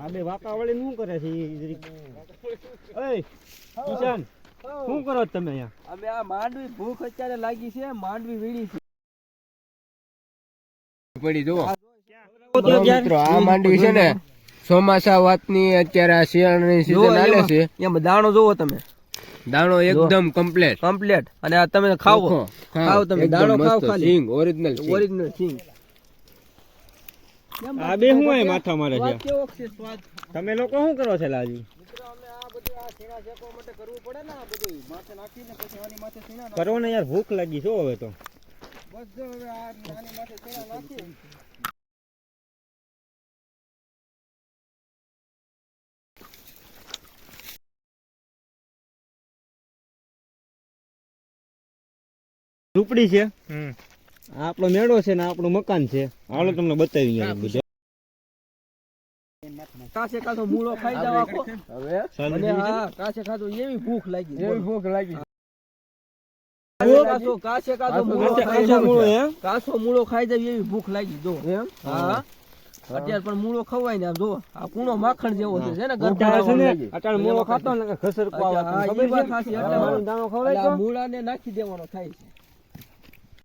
આ બે વાકા વળી શું કરે છે એ કિશન શું કરો છો તમે અહીંયા? અમે આ માંડવી ભૂખ અત્યારે લાગી છે, માંડવી વીણી છે પડી જો મિત્રો આ માંડવી છે ને ચોમાસા વાતની અત્યારે આ શિયાળાની સીઝન આલે છે. એમાં દાણો જોવો તમે, દાણો એકદમ કમ્પ્લીટ અને આ તમે ખાઓ તમે દાણો ખાઓ ખાલી સિંગ ઓરિજિનલ સિંગ. આ બે શું આય માથા મારે છે? કેવો છે સ્વાદ? તમે લોકો શું કરો છો લાજી? કરો ને યાર, ભૂખ લાગી છો હવે તો. ઝૂંપડી છે, આપણો મેળો છે ને આપણું મકાન છે. હાલો તમને બતાવી બધું. કાસે કાતો મૂળો ખાઈ જાવ આખો. હવે અને હા કાસે કાતો એવી ભૂખ લાગી કાસો મૂળો ખાઈ જાય એવી ભૂખ લાગી જો. હા અત્યારે પણ મૂળો ખવાય ને આમ જો આ કૂણો માખણ જેવો છે ને અત્યારે મૂળો ખાતો ને ઘસરકો આવે. મૂળા ને નાખી દેવાનો થાય છે.